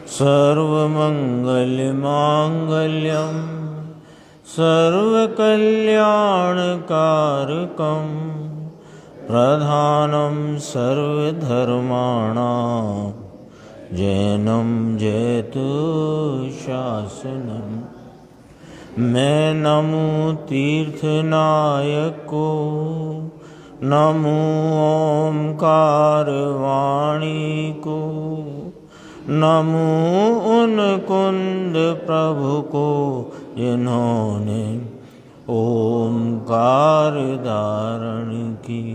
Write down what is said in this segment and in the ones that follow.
सर्वमंगलमांगल्यं सर्वकल्याणकारकं प्रधानं सर्वधर्माणां जैनं जयतु शासनम्। मैं नमो तीर्थनायक को, नमो ओंकार वाणी को, नमो उन कुंद प्रभु को जिन्होंने ओंकार धारण की।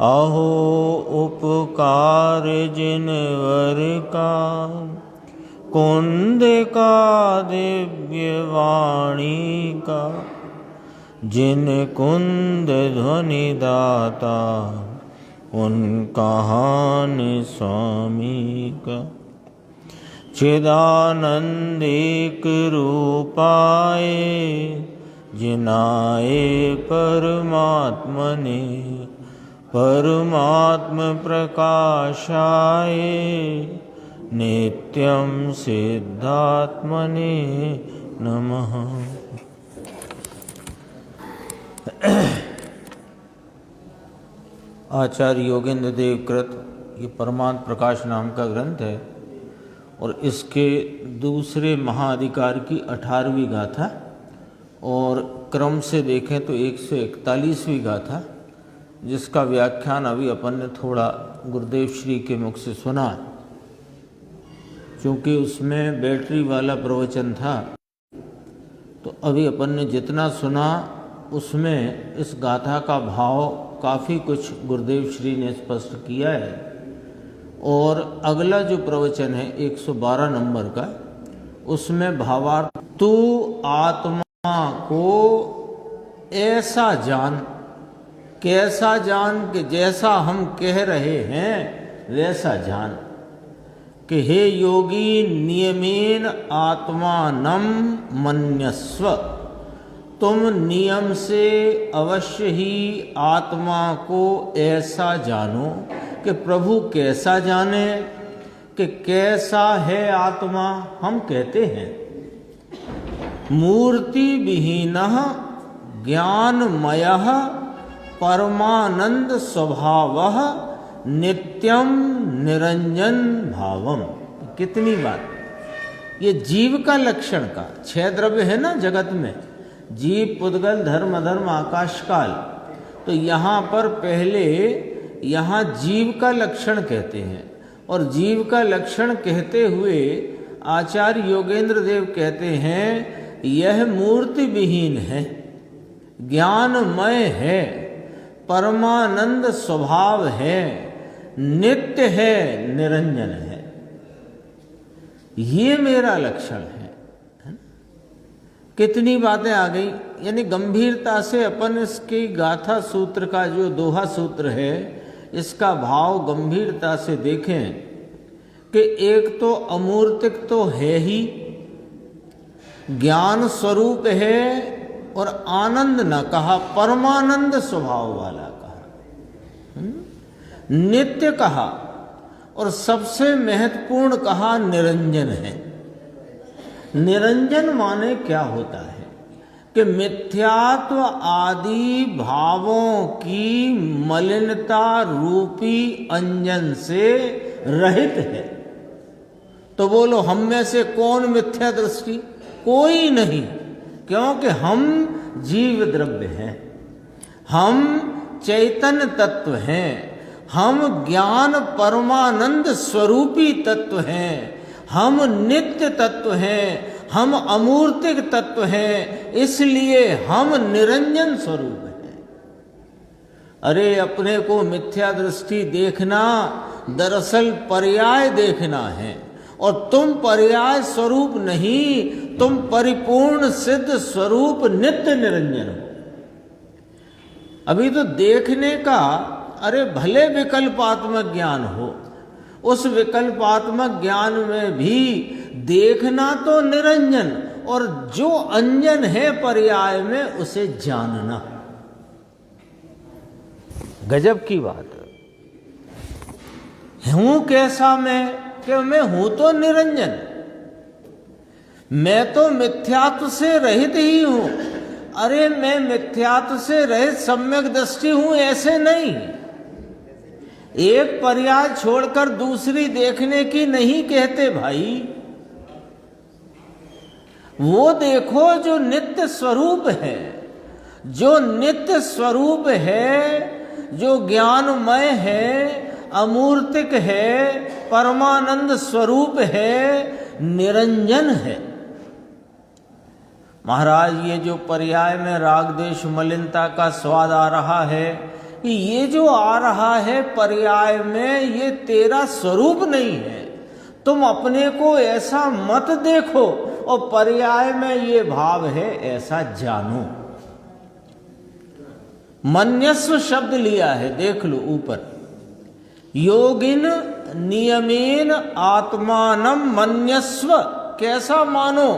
अहो उपकार जिनवर का, कुंद का दिव्य वाणी का, जिन कुंद ध्वनि दाता उन कहान स्वामी का। चिदानंदिक रूपाए जिनाए परमात्मने, परमात्म प्रकाशाए नित्यं सिद्धात्मने नमः। आचार्य योगेंद्र देव कृत ये परमात्म प्रकाश नाम का ग्रंथ है और इसके दूसरे महाअधिकार की 18वीं गाथा और क्रम से देखें तो 141वीं गाथा, जिसका व्याख्यान अभी अपन ने थोड़ा गुरुदेव श्री के मुख से सुना। क्योंकि उसमें बैटरी वाला प्रवचन था तो अभी अपन ने जितना सुना उसमें इस गाथा का भाव काफ़ी कुछ गुरुदेव श्री ने स्पष्ट किया है। और अगला जो प्रवचन है 112 नंबर का, उसमें भावार्थ, तू आत्मा को ऐसा जान, कैसा जान कि जैसा हम कह रहे हैं वैसा जान, कि हे योगी नियमेन आत्मानं मन्यस्व, तुम नियम से अवश्य ही आत्मा को ऐसा जानो कि प्रभु कैसा जाने, कि कैसा है आत्मा। हम कहते हैं मूर्ति विहीनः ज्ञानमयः परमानंद स्वभावः नित्यम निरंजन भावम। कितनी बात, ये जीव का लक्षण का 6 द्रव्य है ना जगत में, जीव पुद्गल धर्म अधर्म आकाश काल। तो यहाँ पर पहले यहाँ जीव का लक्षण कहते हैं और जीव का लक्षण कहते हुए आचार्य योगेंद्र देव कहते हैं यह मूर्ति विहीन है, ज्ञानमय है, परमानंद स्वभाव है, नित्य है, निरंजन है। ये मेरा लक्षण है। कितनी बातें आ गई, यानी गंभीरता से अपन इसकी गाथा सूत्र का जो दोहा सूत्र है इसका भाव गंभीरता से देखें कि एक तो अमूर्तिक तो है ही, ज्ञान स्वरूप है और आनंद न कहा, परमानंद स्वभाव वाला कहा, नित्य कहा और सबसे महत्वपूर्ण कहा निरंजन है। निरंजन माने क्या होता है कि मिथ्यात्व आदि भावों की मलिनता रूपी अंजन से रहित है। तो बोलो हम में से कौन मिथ्या दृष्टि? कोई नहीं, क्योंकि हम जीव द्रव्य हैं, हम चैतन्य तत्व हैं, हम ज्ञान परमानंद स्वरूपी तत्व हैं, हम नित्य तत्व हैं, हम अमूर्तिक तत्व हैं, इसलिए हम निरंजन स्वरूप हैं। अरे अपने को मिथ्या दृष्टि देखना दरअसल पर्याय देखना है, और तुम पर्याय स्वरूप नहीं, तुम परिपूर्ण सिद्ध स्वरूप नित्य निरंजन हो। अभी तो देखने का, अरे भले विकल्पात्मक ज्ञान हो, उस विकल्पात्मक ज्ञान में भी देखना तो निरंजन, और जो अंजन है पर्याय में उसे जानना। गजब की बात है। हूं कैसा मैं, कि मैं हूं तो निरंजन, मैं तो मिथ्यात्व से रहित ही हूं। अरे मैं मिथ्यात्व से रहित सम्यक दृष्टि हूं, ऐसे नहीं। एक पर्याय छोड़कर दूसरी देखने की नहीं कहते भाई। वो देखो जो नित्य स्वरूप है, जो नित्य स्वरूप है, जो ज्ञानमय है, अमूर्तिक है, परमानंद स्वरूप है, निरंजन है। महाराज ये जो पर्याय में राग देश मलिनता का स्वाद आ रहा है, कि ये जो आ रहा है पर्याय में, ये तेरा स्वरूप नहीं है। तुम अपने को ऐसा मत देखो, और पर्याय में ये भाव है ऐसा जानो। मन्यस्व शब्द लिया है, देख लो ऊपर। योगिन नियमेन आत्मानम मन्यस्व, कैसा मानो?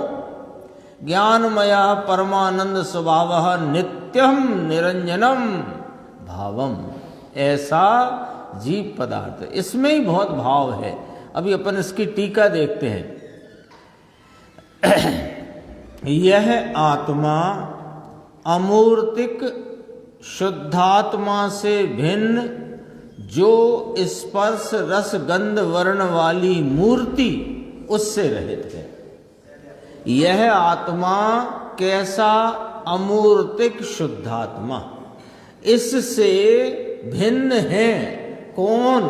ज्ञानमया परमानंद स्वभावः नित्यम निरंजनम भावम, ऐसा जीव पदार्थ। इसमें ही बहुत भाव है। अभी अपन इसकी टीका देखते हैं। यह आत्मा अमूर्तिक शुद्धात्मा से भिन्न, जो स्पर्श रस गंध वर्ण वाली मूर्ति, उससे रहित है। यह आत्मा कैसा? अमूर्तिक शुद्धात्मा, इससे भिन्न है। कौन?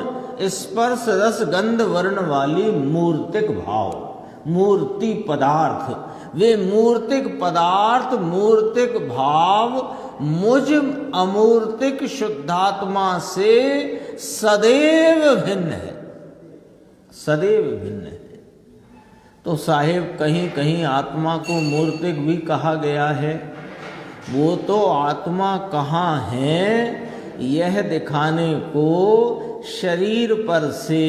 स्पर्श रस गंध वर्ण वाली मूर्तिक भाव, मूर्ति पदार्थ। वे मूर्तिक पदार्थ, मूर्तिक भाव मुझ अमूर्तिक शुद्धात्मा से सदैव भिन्न है, सदैव भिन्न है। तो साहेब कहीं कहीं आत्मा को मूर्तिक भी कहा गया है। वो तो आत्मा कहाँ है यह दिखाने को शरीर पर से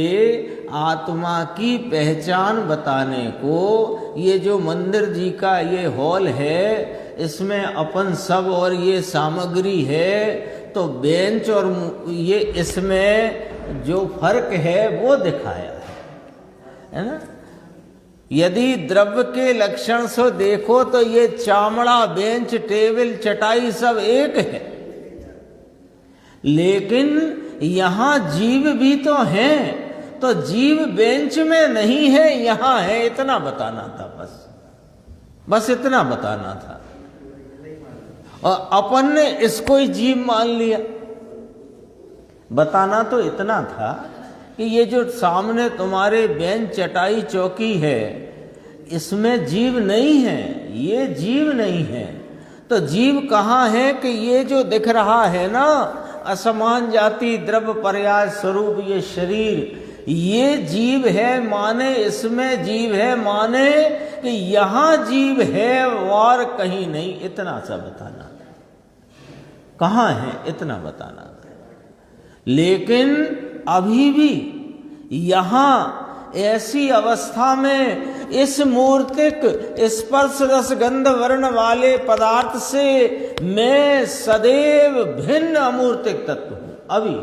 आत्मा की पहचान बताने को ये जो मंदिर जी का ये हॉल है, इसमें अपन सब और ये सामग्री है, तो बेंच और ये इसमें जो फर्क है वो दिखाया है ना। यदि द्रव्य के लक्षण से देखो तो ये चामड़ा, बेंच, टेबल, चटाई सब एक है, लेकिन यहां जीव भी तो हैं। तो जीव बेंच में नहीं है, यहां है, इतना बताना था। बस इतना बताना था। और अपन ने इसको ही जीव मान लिया। बताना तो इतना था कि ये जो सामने तुम्हारे बेंच, चटाई, चौकी है, इसमें जीव नहीं है, ये जीव नहीं है। तो जीव कहाँ है? कि ये जो दिख रहा है ना, असमान जाति द्रव्य पर्याय स्वरूप ये शरीर, ये जीव है। माने इसमें जीव है, माने कि यहां जीव है और कहीं नहीं। इतना सा बताना, कहाँ है इतना बताना। लेकिन अभी भी यहां ऐसी अवस्था में इस मूर्तिक स्पर्श रस गंध वर्ण वाले पदार्थ से मैं सदैव भिन्न अमूर्तिक तत्व हूं। अभी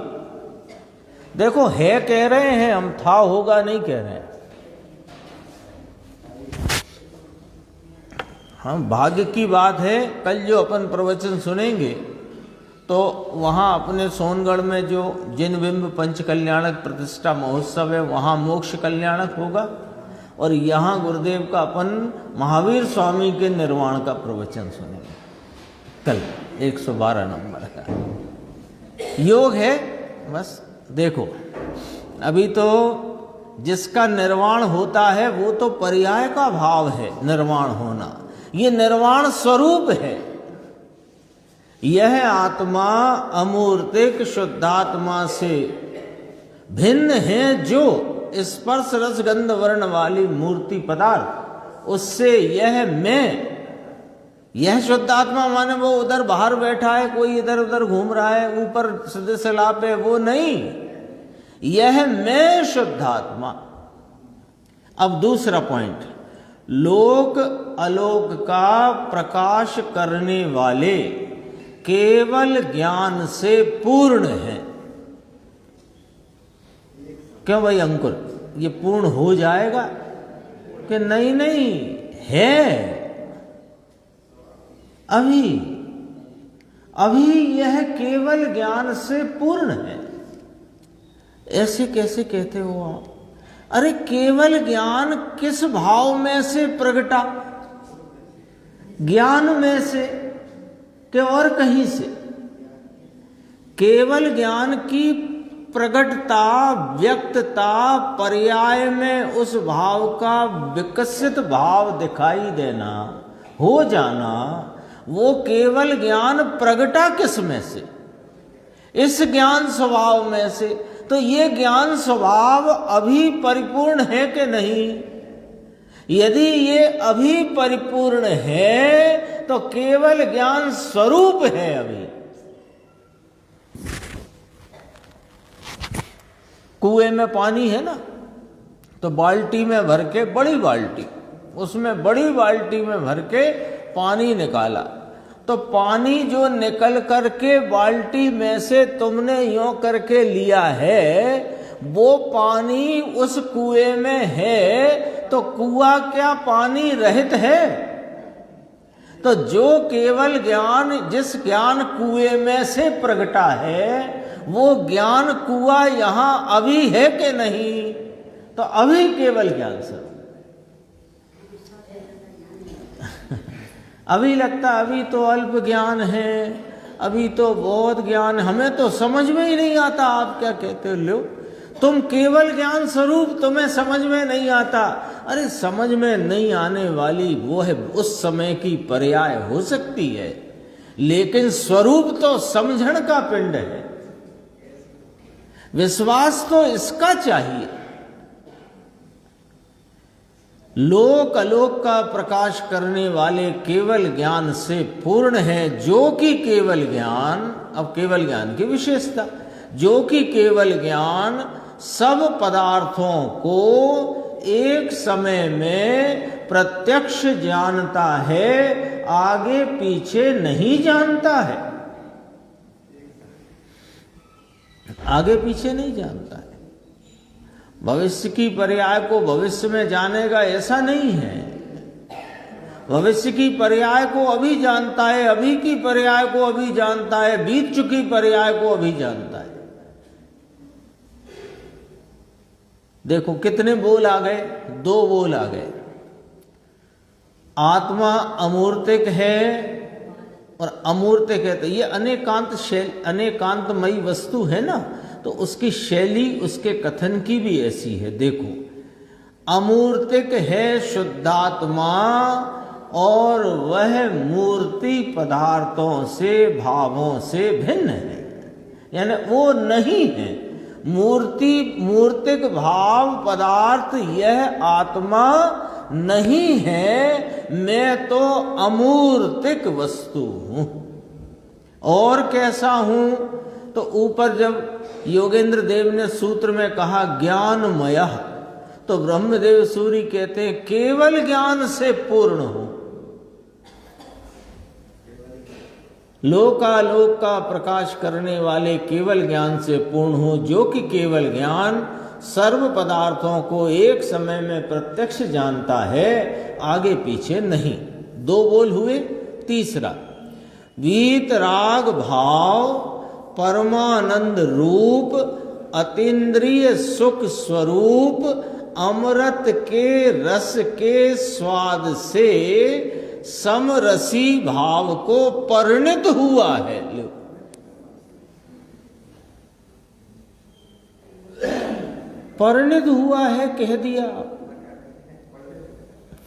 देखो, है कह रहे हैं हम, था होगा नहीं कह रहे हैं हम। भाग्य की बात है, कल जो अपन प्रवचन सुनेंगे तो वहाँ अपने सोनगढ़ में जो जिन बिंब पंच कल्याणक प्रतिष्ठा महोत्सव है, वहाँ मोक्ष कल्याणक होगा। और यहाँ गुरुदेव का अपन महावीर स्वामी के निर्वाण का प्रवचन सुनेंगे कल। 112 नंबर का योग है। बस देखो, अभी तो जिसका निर्वाण होता है वो तो पर्याय का भाव है, निर्वाण होना। ये निर्वाण स्वरूप है। यह आत्मा अमूर्तिक शुद्धात्मा से भिन्न है, जो स्पर्श रस गंध वर्ण वाली मूर्ति पदार्थ, उससे यह मैं, यह शुद्धात्मा माने वो उधर बाहर बैठा है, कोई इधर उधर घूम रहा है, ऊपर सीधे से लाभ है, वो नहीं। यह मैं शुद्धात्मा। अब दूसरा पॉइंट, लोक अलोक का प्रकाश करने वाले केवल ज्ञान से पूर्ण है। क्यों भाई अंकुर, ये पूर्ण हो जाएगा कि नहीं? नहीं है, अभी यह केवल ज्ञान से पूर्ण है। ऐसे कैसे कहते हो आप? अरे केवल ज्ञान किस भाव में से प्रगटा? ज्ञान में से कि और कहीं से? केवल ज्ञान की प्रगटता, व्यक्तता, पर्याय में उस भाव का विकसित भाव दिखाई देना, हो जाना, वो केवल ज्ञान प्रगटा किस में से? इस ज्ञान स्वभाव में से। तो ये ज्ञान स्वभाव अभी परिपूर्ण है कि नहीं? यदि ये अभी परिपूर्ण है तो केवल ज्ञान स्वरूप है अभी। कुएं में पानी है ना, तो बाल्टी में भर के, बड़ी बाल्टी, उसमें बड़ी बाल्टी में भर के पानी निकाला, तो पानी जो निकल करके बाल्टी में से तुमने यूं करके लिया है, वो पानी उस कुएं में है, तो कुआं क्या पानी रहित है? तो जो केवल ज्ञान, जिस ज्ञान कुएं में से प्रगटा है, वो ज्ञान कुआं यहां अभी है कि नहीं? तो अभी केवल ज्ञान से अभी लगता अभी तो अल्प ज्ञान है, अभी तो बहुत ज्ञान, हमें तो समझ में ही नहीं आता। आप क्या कहते हो? लो, तुम केवल ज्ञान स्वरूप, तुम्हें समझ में नहीं आता। अरे समझ में नहीं आने वाली वो है उस समय की पर्याय हो सकती है, लेकिन स्वरूप तो समझण का पिंड है। विश्वास तो इसका चाहिए। लोक अलोक का प्रकाश करने वाले केवल ज्ञान से पूर्ण है, जो कि केवल ज्ञान, अब केवल ज्ञान की विशेषता, जो कि केवल ज्ञान सब पदार्थों को एक समय में प्रत्यक्ष जानता है, आगे पीछे नहीं जानता है, आगे पीछे नहीं जानता है। भविष्य की पर्याय को भविष्य में जानेगा ऐसा नहीं है। भविष्य की पर्याय को अभी जानता है, अभी की पर्याय को अभी जानता है, बीत चुकी पर्याय को अभी जानता है। देखो कितने बोल आ गए? 2 बोल आ गए। आत्मा अमूर्तिक है और अमूर्तिक है, तो ये अनेकांतमयी वस्तु है ना, तो उसकी शैली, उसके कथन की भी ऐसी है। देखो, अमूर्तिक है शुद्धात्मा और वह मूर्ति पदार्थों से, भावों से भिन्न है, यानी वो नहीं है। मूर्तिक भाव पदार्थ यह आत्मा नहीं है, मैं तो अमूर्तिक वस्तु हूं। और कैसा हूं? तो ऊपर जब योगेंद्र देव ने सूत्र में कहा ज्ञानमय, तो ब्रह्मदेव सूरी कहते हैं केवल ज्ञान से पूर्ण हो, लोकालोक का प्रकाश करने वाले केवल ज्ञान से पूर्ण हो, जो कि केवल ज्ञान सर्व पदार्थों को एक समय में प्रत्यक्ष जानता है, आगे पीछे नहीं। 2 बोल हुए। तीसरा, वीतराग भाव परमानंद रूप अतीन्द्रिय सुख स्वरूप अमृत के रस के स्वाद से समरसी भाव को परिणित हुआ है। परिणित हुआ है कह दिया,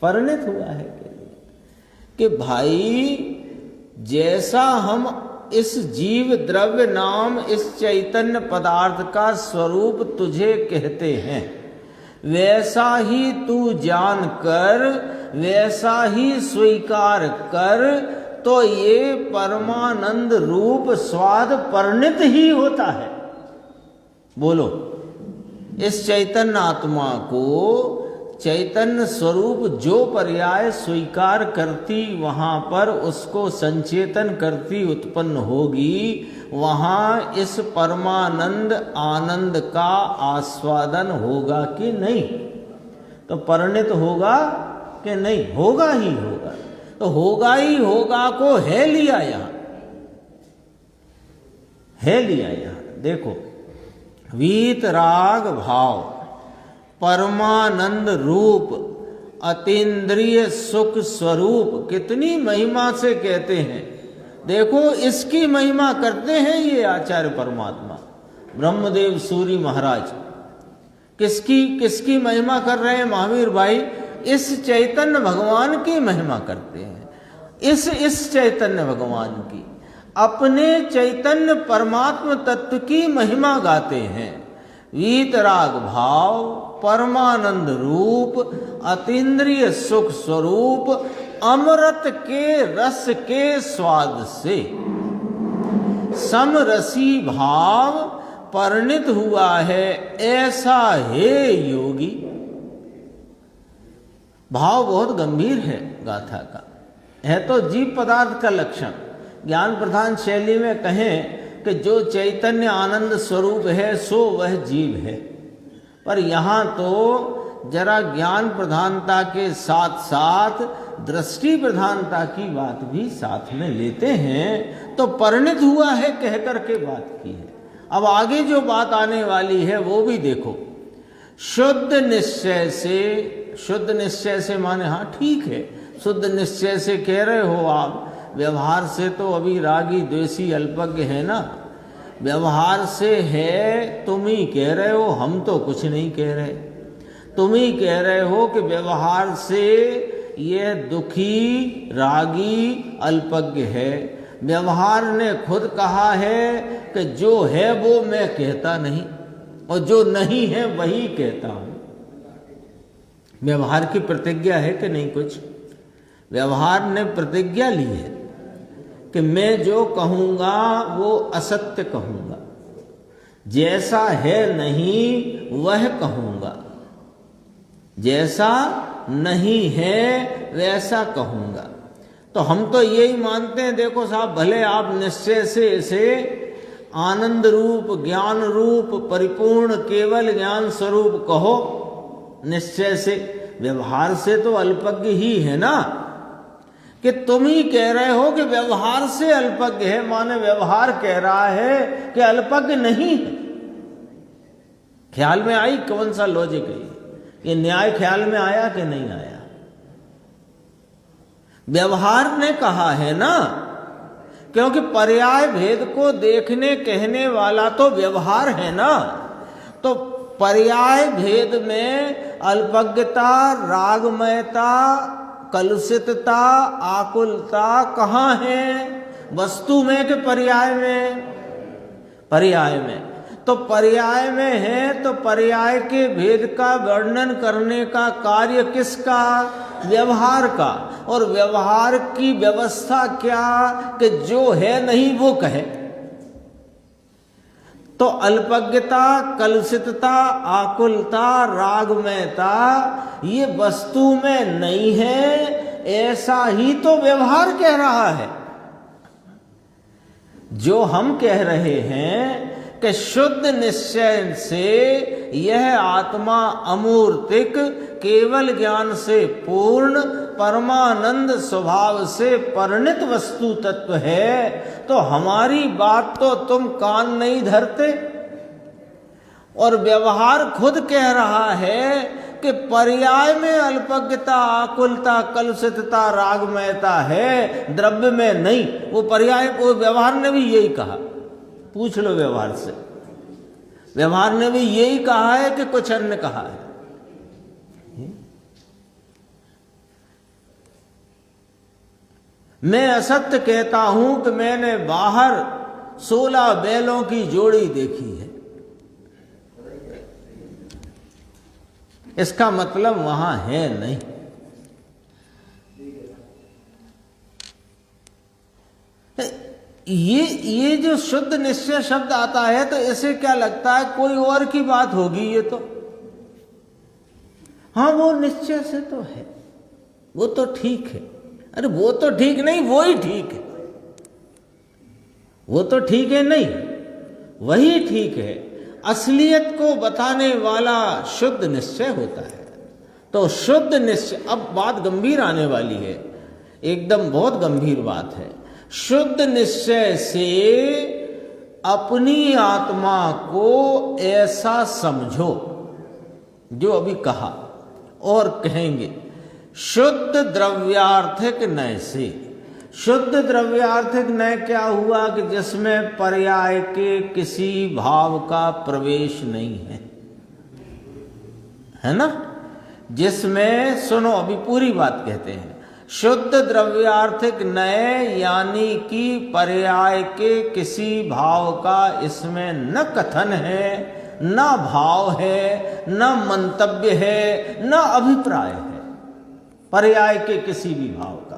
परिणित हुआ है कह दिया कि भाई जैसा हम इस जीव द्रव्य नाम इस चैतन्य पदार्थ का स्वरूप तुझे कहते हैं, वैसा ही तू जान कर, वैसा ही स्वीकार कर, तो ये परमानंद रूप स्वाद परिणित ही होता है। बोलो, इस चैतन्य आत्मा को चैतन्य स्वरूप जो पर्याय स्वीकार करती वहां पर उसको संचेतन करती उत्पन्न होगी, वहां इस परमानंद आनंद का आस्वादन होगा कि नहीं? तो परिणित होगा कि नहीं? होगा ही होगा। तो होगा ही होगा को है लिया यहां, है लिया यहां। देखो, वीतराग भाव परमानंद रूप अतीन्द्रिय सुख स्वरूप कितनी महिमा से कहते हैं। देखो, इसकी महिमा करते हैं ये आचार्य परमात्मा ब्रह्मदेव सूरी महाराज। किसकी महिमा कर रहे हैं महावीर भाई? इस चैतन्य भगवान की महिमा करते हैं। इस चैतन्य भगवान की, अपने चैतन्य परमात्म तत्व की महिमा गाते हैं। वीतराग भाव परमानंद रूप अतीन्द्रिय सुख स्वरूप अमृत के रस के स्वाद से समरसी भाव परिणित हुआ है, ऐसा हे योगी। भाव बहुत गंभीर है गाथा का, है तो जीव पदार्थ का लक्षण। ज्ञान प्रधान शैली में कहें कि जो चैतन्य आनंद स्वरूप है सो वह जीव है, पर यहाँ तो जरा ज्ञान प्रधानता के साथ साथ दृष्टि प्रधानता की बात भी साथ में लेते हैं। तो परिणित हुआ है कह करके बात की है। अब आगे जो बात आने वाली है वो भी देखो। शुद्ध निश्चय से माने हाँ ठीक है, शुद्ध निश्चय से कह रहे हो आप। व्यवहार से तो अभी रागी द्वेषी अल्पज्ञ है ना, व्यवहार से है, तुम ही कह रहे हो, हम तो कुछ नहीं कह रहे। तुम ही कह रहे हो कि व्यवहार से ये दुखी रागी अल्पज्ञ है। व्यवहार ने खुद कहा है कि जो है वो मैं कहता नहीं और जो नहीं है वही कहता हूं। व्यवहार की प्रतिज्ञा है कि नहीं? कुछ व्यवहार ने प्रतिज्ञा ली है कि मैं जो कहूंगा वो असत्य कहूंगा, जैसा है नहीं वह कहूंगा, जैसा नहीं है वैसा कहूंगा। तो हम तो यही मानते हैं। देखो साहब, भले आप निश्चय से इसे आनंद रूप ज्ञान रूप परिपूर्ण केवल ज्ञान स्वरूप कहो, निश्चय से, व्यवहार से तो अल्पज्ञ ही है ना। कि तुम ही कह रहे हो कि व्यवहार से अल्पज्ञ है, माने व्यवहार कह रहा है कि अल्पज्ञ नहीं है। ख्याल में आई कौन सा लॉजिक है ये न्याय? ख्याल में आया कि नहीं आया? व्यवहार ने कहा है ना, क्योंकि पर्याय भेद को देखने कहने वाला तो व्यवहार है ना। तो पर्याय भेद में अल्पज्ञता, रागमयता, कलुषितता, आकुलता कहाँ है? वस्तु में कि पर्याय में? पर्याय में। तो पर्याय में है तो पर्याय के भेद का वर्णन करने का कार्य किसका? व्यवहार का। और व्यवहार की व्यवस्था क्या? कि जो है नहीं वो कहे। तो अल्पज्ञता, कलुषितता, आकुलता, रागमयता ये वस्तु में नहीं है, ऐसा ही तो व्यवहार कह रहा है। जो हम कह रहे हैं कि शुद्ध निश्चय से यह आत्मा अमूर्तिक केवल ज्ञान से पूर्ण परमानंद स्वभाव से परिणित वस्तु तत्व है, तो हमारी बात तो तुम कान नहीं धरते। और व्यवहार खुद कह रहा है कि पर्याय में अल्पज्ञता, आकुलता, कलुषितता, रागमयता है, द्रव्य में नहीं। वो पर्याय, वो व्यवहार ने भी यही कहा। पूछ लो व्यवहार से, व्यवहार ने भी यही कहा है कि कुछ अन्य कहा है? मैं असत्य कहता हूं कि मैंने बाहर 16 बैलों की जोड़ी देखी है, इसका मतलब वहां है नहीं। ये जो शुद्ध निश्चय शब्द आता है तो इसे क्या लगता है कोई और की बात होगी। ये तो हाँ वो निश्चय से तो है, वो तो ठीक है। अरे वो तो ठीक नहीं, वो ही ठीक है। वो तो ठीक है नहीं, वही ठीक है। असलियत को बताने वाला शुद्ध निश्चय होता है। तो शुद्ध निश्चय, अब बात गंभीर आने वाली है, एकदम बहुत गंभीर बात है। शुद्ध निश्चय से अपनी आत्मा को ऐसा समझो जो अभी कहा और कहेंगे, शुद्ध द्रव्यार्थिक नय से। शुद्ध द्रव्यार्थिक नय क्या हुआ कि जिसमें पर्याय के किसी भाव का प्रवेश नहीं है ना? जिसमें, सुनो अभी पूरी बात कहते हैं, शुद्ध द्रव्यार्थिक नय यानी कि पर्याय के किसी भाव का इसमें न कथन है, न भाव है, न मंतव्य है, न अभिप्राय है। पर्याय के किसी भी भाव का,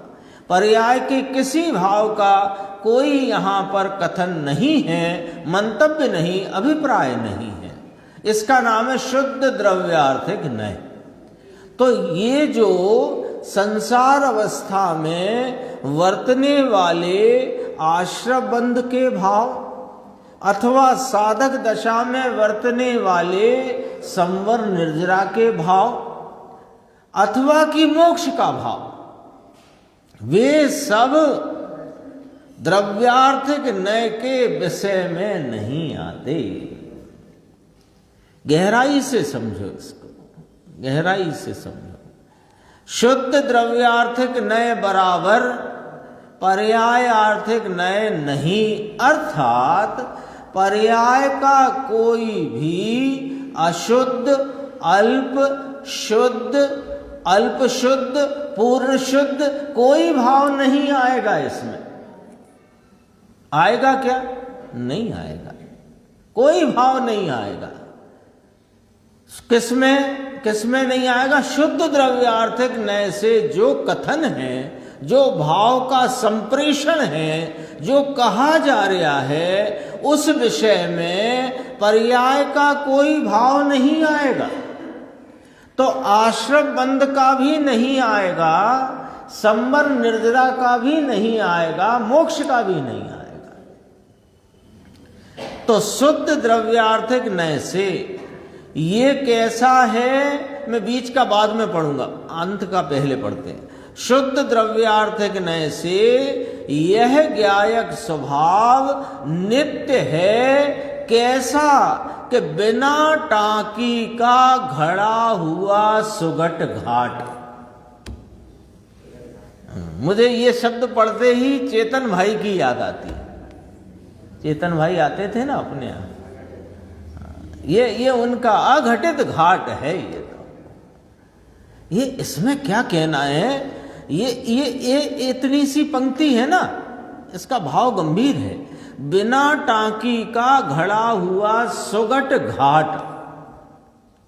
पर्याय के किसी भाव का कोई यहां पर कथन नहीं है, मंतव्य नहीं, अभिप्राय नहीं है। इसका नाम है शुद्ध द्रव्यार्थिक नय। तो ये जो संसार अवस्था में वर्तने वाले आश्रयबंध के भाव अथवा साधक दशा में वर्तने वाले संवर निर्जरा के भाव अथवा कि मोक्ष का भाव, वे सब द्रव्यार्थिक नय के विषय में नहीं आते। गहराई से समझो इसको, गहराई से समझो। शुद्ध द्रव्यार्थिक नय बराबर पर्याय आर्थिक नय नहीं, अर्थात पर्याय का कोई भी अशुद्ध, अल्प शुद्ध, अल्प शुद्ध, पूर्ण शुद्ध कोई भाव नहीं आएगा इसमें। आएगा क्या? नहीं आएगा, कोई भाव नहीं आएगा। किसमें नहीं आएगा? शुद्ध द्रव्यार्थिक नय से जो कथन है, जो भाव का संप्रेषण है, जो कहा जा रहा है, उस विषय में पर्याय का कोई भाव नहीं आएगा। तो आश्रयबंध का भी नहीं आएगा, संवर निर्जरा का भी नहीं आएगा, मोक्ष का भी नहीं आएगा। तो शुद्ध द्रव्यार्थिक नय से ये कैसा है, मैं बीच का बाद में पढ़ूंगा, अंत का पहले पढ़ते हैं। शुद्ध द्रव्यार्थिक नय से यह ज्ञायक स्वभाव नित्य है, कैसा कि बिना टांकी का घड़ा हुआ सुगट घाट। मुझे ये शब्द पढ़ते ही चेतन भाई की याद आती है। चेतन भाई आते थे ना अपने यहाँ, ये उनका अघटित घाट है। ये इसमें क्या कहना है? ये इतनी सी पंक्ति है ना, इसका भाव गंभीर है। बिना टांकी का घड़ा हुआ सुगट घाट,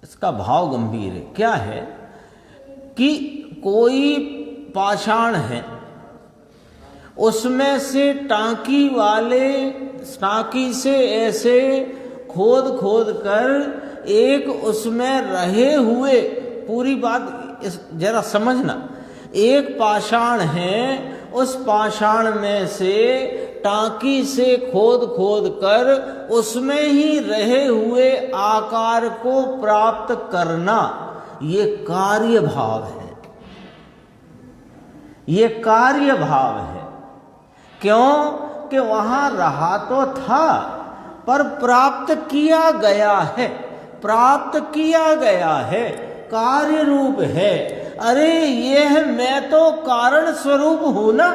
इसका भाव गंभीर है। क्या है कि कोई पाषाण है, उसमें से टांकी से ऐसे खोद खोद कर एक उसमें रहे हुए, पूरी बात जरा समझना, एक पाषाण है, उस पाषाण में से टांकी से खोद खोद कर उसमें ही रहे हुए आकार को प्राप्त करना, ये कार्य भाव है। ये कार्य भाव है। क्यों कि वहां रहा तो था, पर प्राप्त किया गया है, प्राप्त किया गया है, कार्य रूप है। अरे यह मैं तो कारण स्वरूप हूं ना।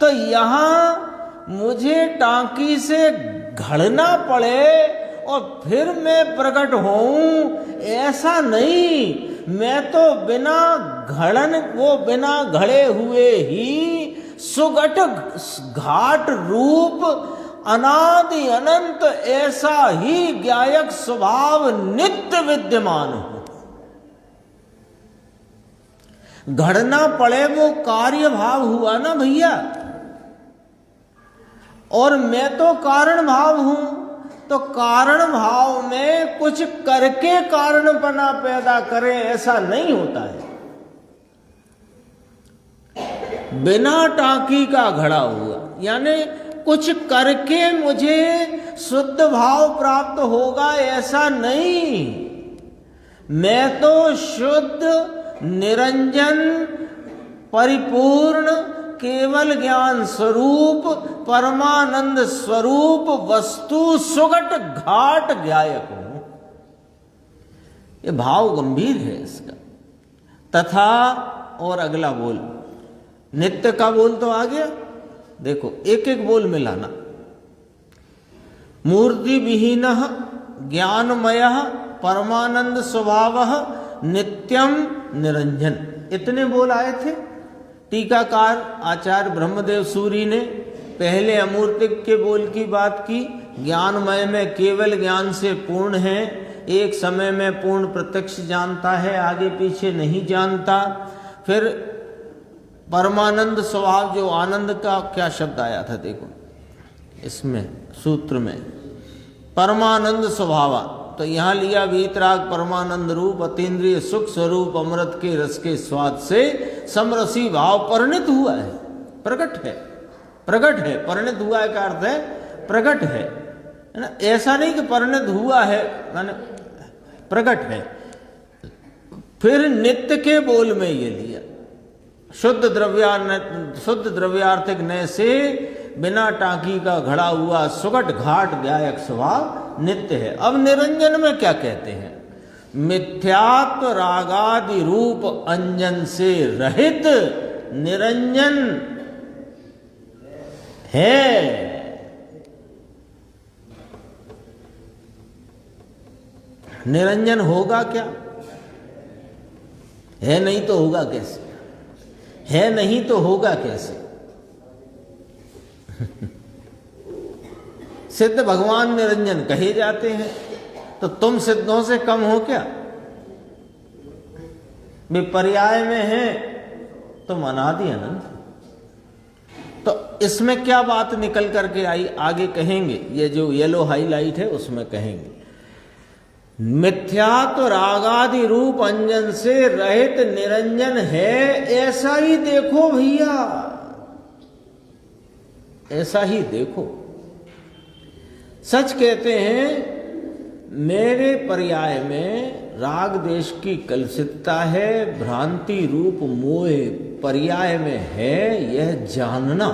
तो यहां मुझे टांकी से घड़ना पड़े और फिर मैं प्रकट होऊं, ऐसा नहीं। मैं तो बिना घड़े हुए ही सुगट घाट रूप अनादि अनंत ऐसा ही ज्ञायक स्वभाव नित्य विद्यमान हो। घड़ना पड़े वो कार्य भाव हुआ ना भैया, और मैं तो कारण भाव हूं। तो कारण भाव में कुछ करके कारणपना पैदा करे, ऐसा नहीं होता है। बिना टांकी का घड़ा हुआ, यानी कुछ करके मुझे शुद्ध भाव प्राप्त होगा, ऐसा नहीं। मैं तो शुद्ध निरंजन परिपूर्ण केवल ज्ञान स्वरूप परमानंद स्वरूप वस्तु सुगट घाट ज्ञायक हूं। ये भाव गंभीर है इसका। तथा और अगला बोल, नित्य का बोल तो आ गया, देखो एक एक बोल मिलाना। मूर्ति विहीन ज्ञानमय परमानंद स्वभाव नित्यम निरंजन, इतने बोल आए थे। टीकाकार आचार्य ब्रह्मदेव सूरी ने पहले अमूर्तिक के बोल की बात की, ज्ञानमय में केवल ज्ञान से पूर्ण है, एक समय में पूर्ण प्रत्यक्ष जानता है, आगे पीछे नहीं जानता। फिर परमानंद स्वभाव, जो आनंद का क्या शब्द आया था देखो इसमें सूत्र में, परमानंद स्वभाव, तो यहाँ लिया वीतराग परमानंद रूप अतीन्द्रिय सुख स्वरूप अमृत के रस के स्वाद से समरसी भाव परिणित हुआ है, प्रकट है। प्रकट है, परिणित हुआ है का अर्थ है प्रकट है ना। ऐसा नहीं कि परिणित हुआ है, माने प्रकट है। फिर नित्य के बोल में ये लिया, शुद्ध द्रव्यार्थिक नय से बिना टांकी का घड़ा हुआ सुगट घाट ज्ञायक स्वभाव नित्य है। अब निरंजन में क्या कहते हैं? मिथ्यात्व रागादि रूप अंजन से रहित निरंजन है। निरंजन होगा क्या? है नहीं तो होगा कैसे? है नहीं तो होगा कैसे? सिद्ध भगवान निरंजन कहे जाते हैं, तो तुम सिद्धों से कम हो क्या? वे पर्याय में हैं, तुम अनादि अनंत। तो इसमें क्या बात निकल करके आई आगे कहेंगे, ये जो येलो हाईलाइट है उसमें कहेंगे। मिथ्यात्व रागादि रूप अंजन से रहित निरंजन है, ऐसा ही देखो भैया, ऐसा ही देखो। सच कहते हैं, मेरे पर्याय में राग देश की कलुषितता है, भ्रांति रूप मोह पर्याय में है, यह जानना।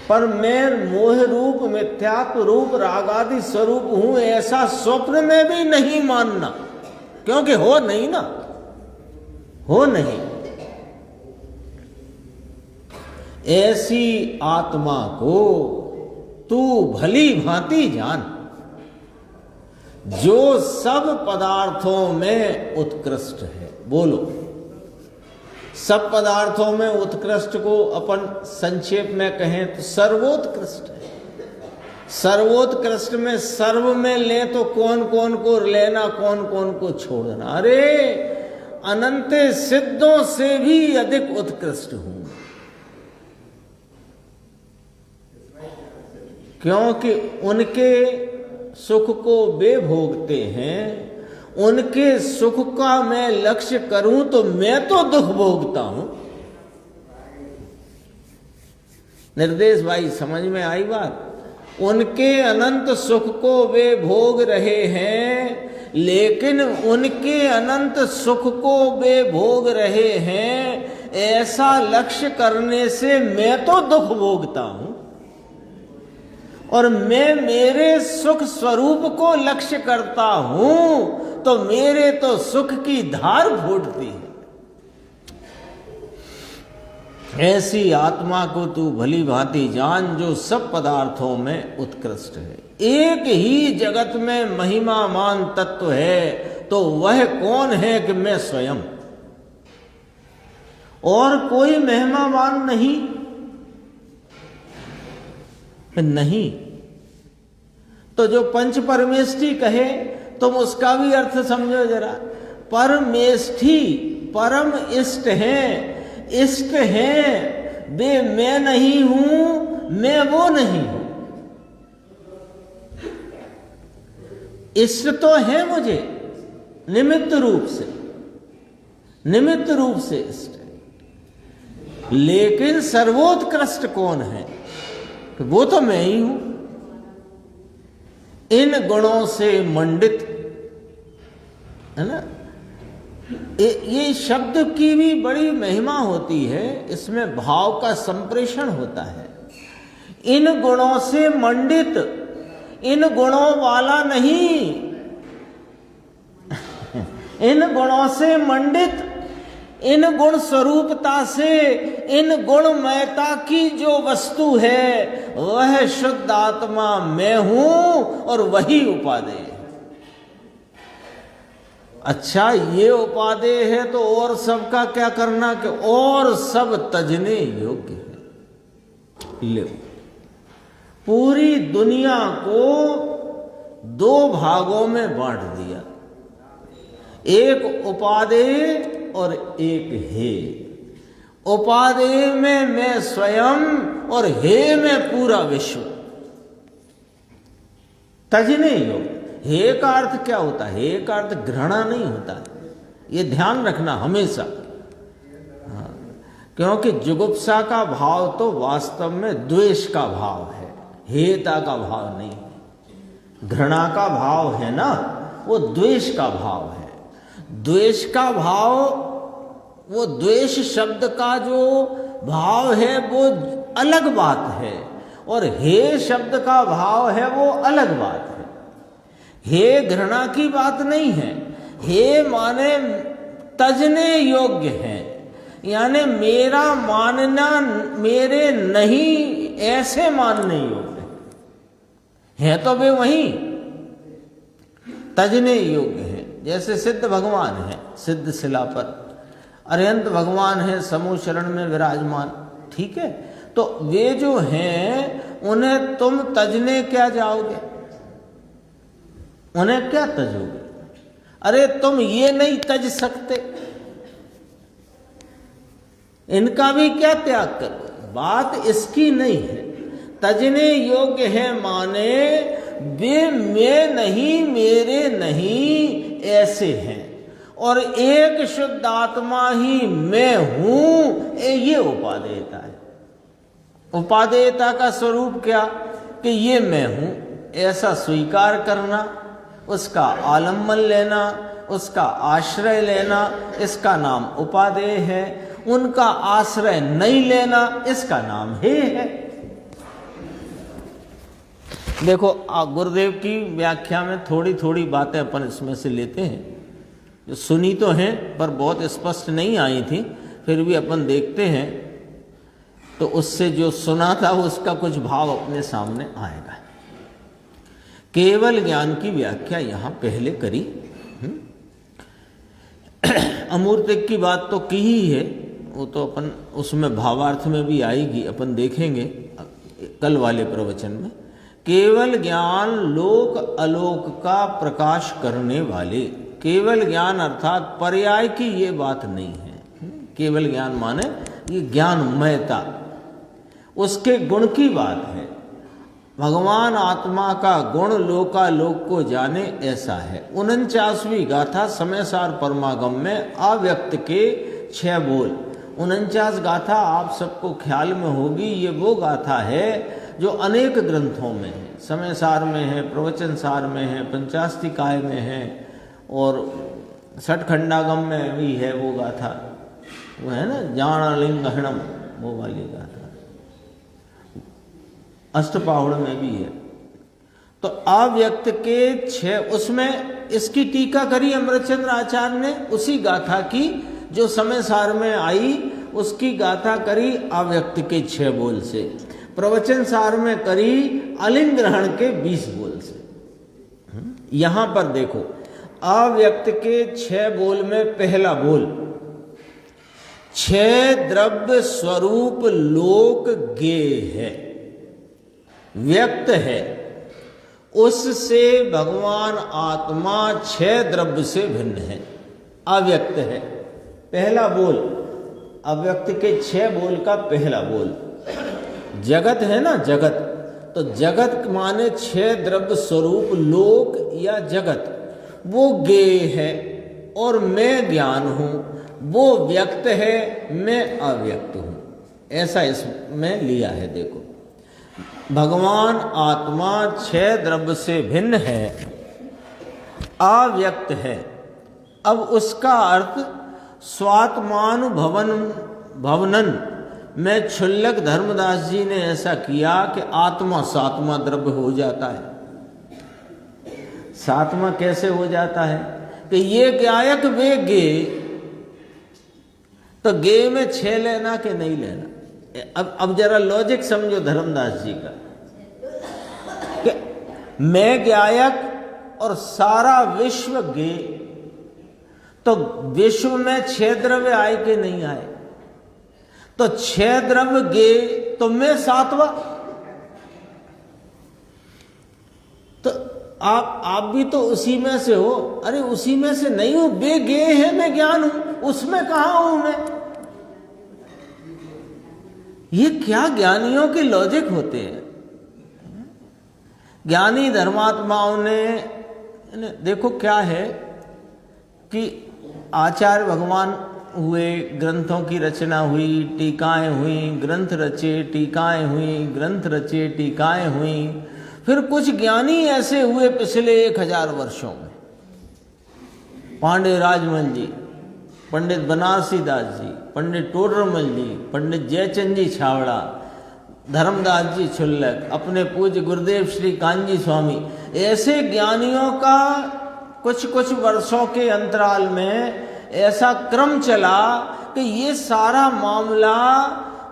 पर मैं मोह रूप मिथ्यात्व रूप रागादि स्वरूप हूं, ऐसा स्वप्न में भी नहीं मानना, क्योंकि हो नहीं ना, हो नहीं। ऐसी आत्मा को तू भली भांति जान, जो सब पदार्थों में उत्कृष्ट है। बोलो, सब पदार्थों में उत्कृष्ट को अपन संक्षेप में कहें तो सर्वोत्कृष्ट है। सर्वोत्कृष्ट में सर्व में ले तो कौन कौन को लेना, कौन कौन को छोड़ना? अरे अनंत सिद्धों से भी अधिक उत्कृष्ट हूं, क्योंकि उनके सुख को वे भोगते हैं। उनके सुख का मैं लक्ष्य करूं तो मैं तो दुख भोगता हूं। निर्देश भाई, समझ में आई बात? उनके अनंत सुख को वे भोग रहे हैं, लेकिन उनके अनंत सुख को वे भोग रहे हैं, ऐसा लक्ष्य करने से मैं तो दुख भोगता हूं। और मैं मेरे सुख स्वरूप को लक्ष्य करता हूं, तो मेरे तो सुख की धार फूटती है। ऐसी आत्मा को तू भली भांति जान, जो सब पदार्थों में उत्कृष्ट है। एक ही जगत में महिमामान तत्व है, तो वह कौन है कि मैं स्वयं, और कोई महिमामान नहीं। नहीं तो जो पंच परमेष्ठी कहे, तुम उसका भी अर्थ समझो जरा। परमेष्ठी परम इष्ट हैं, इष्ट हैं वे, मैं नहीं हूं, मैं वो नहीं हूं। इष्ट तो है मुझे निमित्त रूप से इष्ट है, लेकिन सर्वोत्कृष्ट कौन है? वो तो मैं ही हूं। इन गुणों से मंडित, है ना। ये शब्द की भी बड़ी महिमा होती है, इसमें भाव का संप्रेषण होता है। इन गुणों से मंडित, इन गुणों वाला नहीं, इन गुणों से मंडित, इन गुण स्वरूपता से, इन गुणमयता की जो वस्तु है वह शुद्ध आत्मा मैं हूं और वही उपादेय है। अच्छा, ये उपादेय है तो और सबका क्या करना कि और सब तजने योग्य है। ले, पूरी दुनिया को दो भागों में बांट दिया, एक उपादेय और एक हे। उपादेय में मैं स्वयं और हे में पूरा विश्व। तजने योग। हे का अर्थ क्या होता है? हे का अर्थ घृणा नहीं होता है, ये ध्यान रखना हमेशा। हाँ, क्योंकि जुगुप्सा का भाव तो वास्तव में द्वेष का भाव है, हेता का भाव नहीं है। घृणा का भाव है ना, वो द्वेष का भाव है। द्वेष का भाव, वो द्वेष शब्द का जो भाव है वो अलग बात है, और हे शब्द का भाव है वो अलग बात है। हे घृणा की बात नहीं है। हे माने तजने योग्य है, यानी मेरा मानना, मेरे नहीं ऐसे मानने योग्य है तो वे वही तजने योग्य है। जैसे सिद्ध भगवान है, सिद्ध शिला पर अरिहंत भगवान है, समूह शरण में विराजमान, ठीक है। तो वे जो हैं उन्हें तुम तजने क्या जाओगे? उन्हें क्या तजोगे? अरे तुम ये नहीं तज सकते, इनका भी क्या त्याग करो? बात इसकी नहीं है। तजने योग्य है माने वे मैं नहीं, मेरे नहीं ऐसे हैं, और एक शुद्ध आत्मा ही मैं हूं, ये उपादेयता है। उपादेयता का स्वरूप क्या? कि ये मैं हूं ऐसा स्वीकार करना, उसका आलम्बन लेना, उसका आश्रय लेना, इसका नाम उपादेय है। उनका आश्रय नहीं लेना, इसका नाम हे है। देखो, गुरुदेव की व्याख्या में थोड़ी थोड़ी बातें अपन इसमें से लेते हैं, जो सुनी तो हैं पर बहुत स्पष्ट नहीं आई थी, फिर भी अपन देखते हैं तो उससे जो सुना था उसका कुछ भाव अपने सामने आएगा। केवल ज्ञान की व्याख्या यहाँ पहले करी। अमूर्तिक की बात तो की ही है, वो तो अपन उसमें भावार्थ में भी आएगी, अपन देखेंगे कल वाले प्रवचन में। केवल ज्ञान लोक अलोक का प्रकाश करने वाले, केवल ज्ञान अर्थात पर्याय की ये बात नहीं है। केवल ज्ञान माने ये ज्ञानमयता, उसके गुण की बात है। भगवान आत्मा का गुण लोकालोक को जाने ऐसा है। 49वीं गाथा समय सार परमागम में अव्यक्त के 6 बोल। 49 गाथा आप सबको ख्याल में होगी, ये वो गाथा है जो अनेक ग्रंथों में है। समय सार में है, प्रवचन सार में है, पंचास्तिकाय में है, और षटखंडागम में भी है वो गाथा, वो है ना जाणलिंगहणम, वो वाली गाथा। अष्टपाहुड़ में भी है। तो अव्यक्त के 6, उसमें इसकी टीका करी अमृतचंद्र आचार्य ने, उसी गाथा की जो समय सार में आई उसकी गाथा करी अव्यक्त के 6 बोल से। प्रवचन सार में करी अलिंग ग्रहण के 20 बोल से। यहां पर देखो, अव्यक्त के 6 बोल में पहला बोल, 6 द्रव्य स्वरूप लोक गेय है, व्यक्त है, उससे भगवान आत्मा 6 द्रव्य से भिन्न है, अव्यक्त है। पहला बोल, अव्यक्त के 6 बोल का पहला बोल। जगत है ना, जगत, तो जगत माने छह द्रव्य स्वरूप लोक या जगत, वो ज्ञेय है और मैं ज्ञान हूं, वो व्यक्त है, मैं अव्यक्त हूं। ऐसा इसमें लिया है। देखो, भगवान आत्मा छह द्रव्य से भिन्न है, अव्यक्त है। अब उसका अर्थ स्वात्मानुभवनन में क्षुल्लक धर्मदास जी ने ऐसा किया कि आत्मा सातवां द्रव्य हो जाता है। सातवां कैसे हो जाता है कि ये ज्ञायक वे गे, तो गे में छह लेना कि नहीं लेना। अब जरा लॉजिक समझो धर्मदास जी का कि मैं ज्ञायक और सारा विश्व गे, तो विश्व में छह द्रव्य आए कि नहीं आए? तो छह द्रव्य गे तो मैं सातवां। तो आप भी तो उसी में से हो। अरे उसी में से नहीं हूं, बे गे है, मैं ज्ञान हूं, उसमें कहां हूं मैं? ये क्या ज्ञानियों के लॉजिक होते हैं। ज्ञानी धर्मात्माओं ने देखो क्या है कि आचार्य भगवान हुए, ग्रंथों की रचना हुई, टीकाएं हुई, ग्रंथ रचे, टीकाएं हुई, ग्रंथ रचे, टीकाएं हुई। फिर कुछ ज्ञानी ऐसे हुए पिछले 1000 वर्षों में, पांडे राजमल जी, पंडित बनारसी दास जी, पंडित टोडरमल जी, पंडित जयचंद जी छावड़ा, धर्मदास जी छुल्लक, अपने पूज्य गुरुदेव श्री कांजी स्वामी, ऐसे ज्ञानियों का कुछ कुछ वर्षों के अंतराल में ऐसा क्रम चला कि ये सारा मामला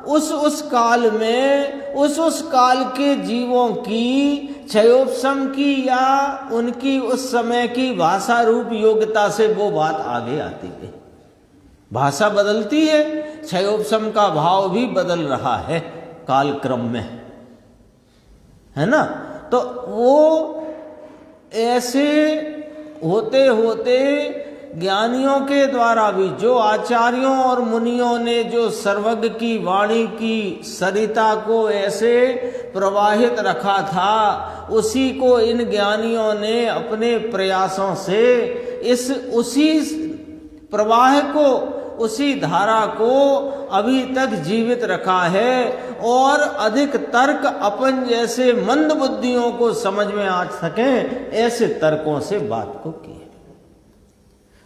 उस काल में उस काल के जीवों की क्षयोपशम की या उनकी उस समय की भाषा रूप योग्यता से वो बात आगे आती है। भाषा बदलती है, क्षयोपशम का भाव भी बदल रहा है काल क्रम में, है ना। तो वो ऐसे होते होते ज्ञानियों के द्वारा भी, जो आचार्यों और मुनियों ने जो सर्वज्ञ की वाणी की सरिता को ऐसे प्रवाहित रखा था, उसी को इन ज्ञानियों ने अपने प्रयासों से उसी प्रवाह को, उसी धारा को अभी तक जीवित रखा है और अधिक तर्क अपन जैसे मंद बुद्धियों को समझ में आ सके ऐसे तर्कों से बात को किए।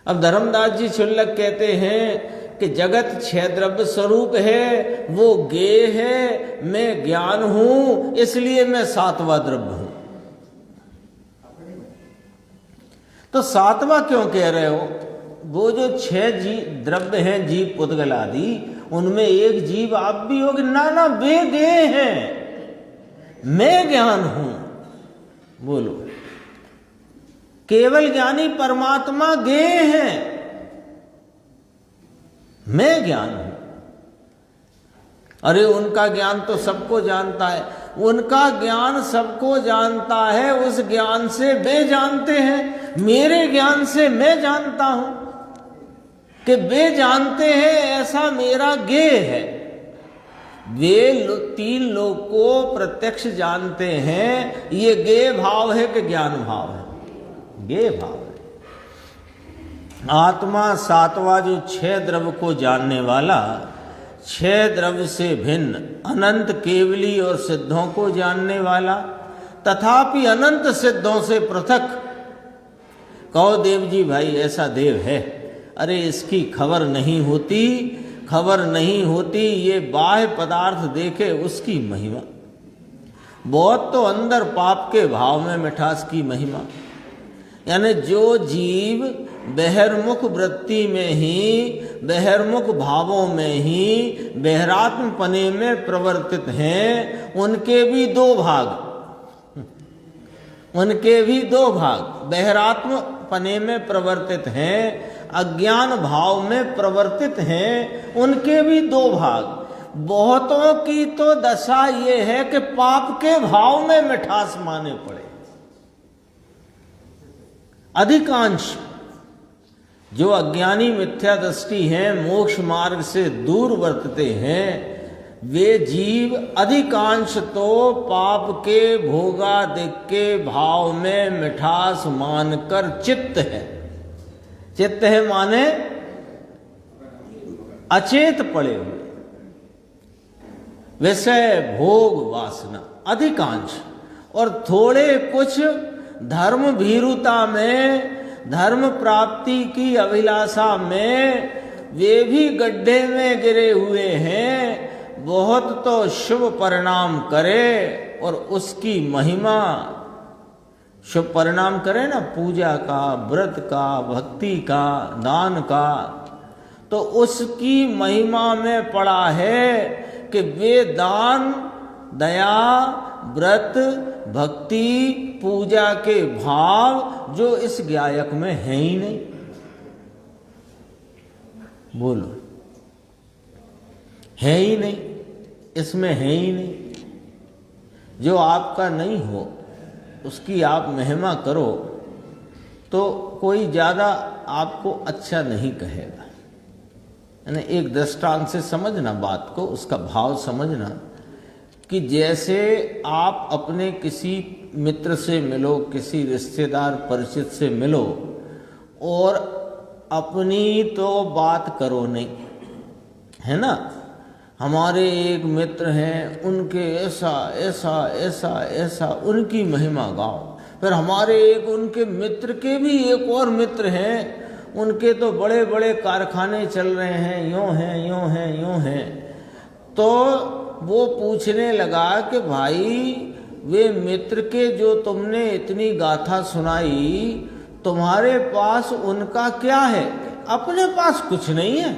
अब धर्मदास जी छुल्लक कहते हैं कि जगत छह द्रव्य स्वरूप है, वो ज्ञेय है, मैं ज्ञान हूं, इसलिए मैं सातवां द्रव्य हूं। तो सातवां क्यों कह रहे हो? वो जो छह द्रव्य हैं, जीव पुद्गल आदि, उनमें एक जीव आप भी होगे। ना वे ज्ञेय हैं, मैं ज्ञान हूं। बोलो, केवल ज्ञानी परमात्मा ज्ञेय हैं, मैं ज्ञान हूं। अरे उनका ज्ञान तो सबको जानता है, उनका ज्ञान सबको जानता है, उस ज्ञान से वे जानते हैं। मेरे ज्ञान से मैं जानता हूं कि वे जानते हैं, ऐसा मेरा ज्ञेय है। वे तीन लोग को प्रत्यक्ष जानते हैं। ये ज्ञेय भाव है कि ज्ञान भाव है? ज्ञेय भाव है। आत्मा सातवां जो छह द्रव्य को जानने वाला, छह द्रव्य से भिन्न अनंत केवली और सिद्धों को जानने वाला, तथापि अनंत सिद्धों से पृथक। कहो देव जी भाई ऐसा देव है, अरे इसकी खबर नहीं होती, खबर नहीं होती। ये बाह्य पदार्थ देखे उसकी महिमा, बहुत तो अंदर पाप के भाव में मिठास की महिमा। यानी जो जीव बहिर्मुख वृत्ति में ही, बहिर्मुख भावों में ही बहिरात्म पने में प्रवर्तित हैं, उनके भी दो भाग, उनके भी दो भाग बहिरात्म पने में प्रवर्तित हैं, अज्ञान भाव में प्रवर्तित हैं, उनके भी दो भाग। बहुतों की तो दशा ये है कि पाप के भाव में मिठास माने पड़े। अधिकांश जो अज्ञानी मिथ्या दृष्टि हैं, मोक्ष मार्ग से दूर वर्तते हैं, वे जीव अधिकांश तो पाप के भोगादिक के भाव में मिठास मानकर चित्त है। चित्त है माने अचेत पड़े हुए, विषय भोग वासना अधिकांश, और थोड़े कुछ धर्म भीरुता में, धर्म प्राप्ति की अभिलाषा में वे भी गड्ढे में गिरे हुए हैं। बहुत तो शुभ परिणाम करे और उसकी महिमा, शुभ परिणाम करे ना, पूजा का, व्रत का, भक्ति का, दान का, तो उसकी महिमा में पड़ा है कि वे दान, दया, व्रत, भक्ति, पूजा के भाव जो इस गायक में है ही नहीं। बोलो, है ही नहीं, इसमें है ही नहीं। जो आपका नहीं हो उसकी आप महिमा करो तो कोई ज़्यादा आपको अच्छा नहीं कहेगा। यानी एक दृष्टांत से समझना बात को, उसका भाव समझना कि जैसे आप अपने किसी मित्र से मिलो, किसी रिश्तेदार परिचित से मिलो और अपनी तो बात करो नहीं, है ना। हमारे एक मित्र हैं, उनके ऐसा ऐसा ऐसा ऐसा उनकी महिमा गाओ। फिर हमारे एक उनके मित्र के भी एक और मित्र हैं, उनके तो बड़े बड़े कारखाने चल रहे हैं, यूँ हैं यूँ हैं यूँ हैं। तो वो पूछने लगा कि भाई वे मित्र के जो तुमने इतनी गाथा सुनाई, तुम्हारे पास उनका क्या है? अपने पास कुछ नहीं है।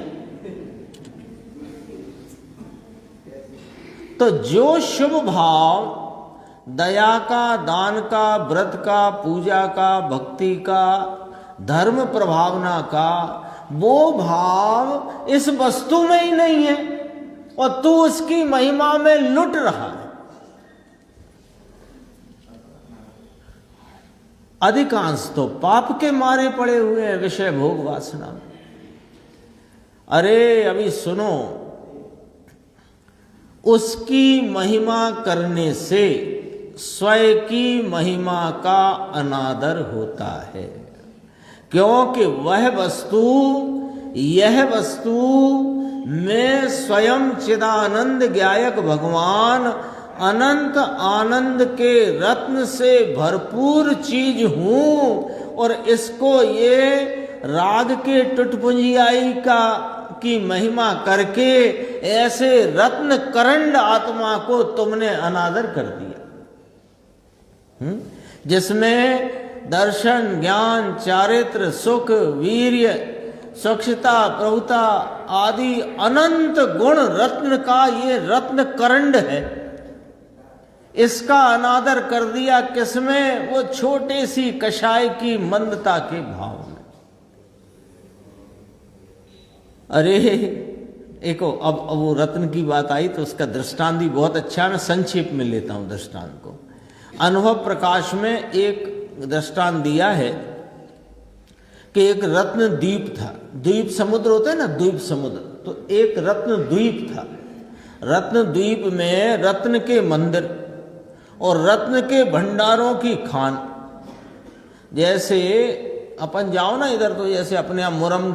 तो जो शुभ भाव दया का, दान का, व्रत का, पूजा का, भक्ति का, धर्म प्रभावना का, वो भाव इस वस्तु में ही नहीं है और तू उसकी महिमा में लुट रहा है। अधिकांश तो पाप के मारे पड़े हुए हैं, विषय भोग वासना में। अरे अभी सुनो, उसकी महिमा करने से स्वयं की महिमा का अनादर होता है, क्योंकि वह वस्तु, यह वस्तु मैं स्वयं चिदानंद गायक भगवान अनंत आनंद के रत्न से भरपूर चीज हूँ और इसको ये राग के टुटपुंजियाई की महिमा करके ऐसे रत्न करंड आत्मा को तुमने अनादर कर दिया, जिसमें दर्शन, ज्ञान, चारित्र, सुख, वीर्य, स्वच्छता, प्रभुता आदि अनंत गुण रत्न का ये रत्न करंड है। इसका अनादर कर दिया किसमें? वो छोटे सी कषाय की मंदता के भाव में। अरे एक अब वो रत्न की बात आई तो उसका दृष्टांत भी बहुत अच्छा, मैं संक्षेप में लेता हूं दृष्टांत को। अनुभव प्रकाश में एक दृष्टांत दिया है कि एक रत्न द्वीप था। द्वीप समुद्र होता है ना, द्वीप समुद्र, तो एक रत्न द्वीप था। रत्न द्वीप में रत्न के मंदिर और रत्न के भंडारों की खान। जैसे अपन जाओ ना इधर तो जैसे अपने यहाँ मुरम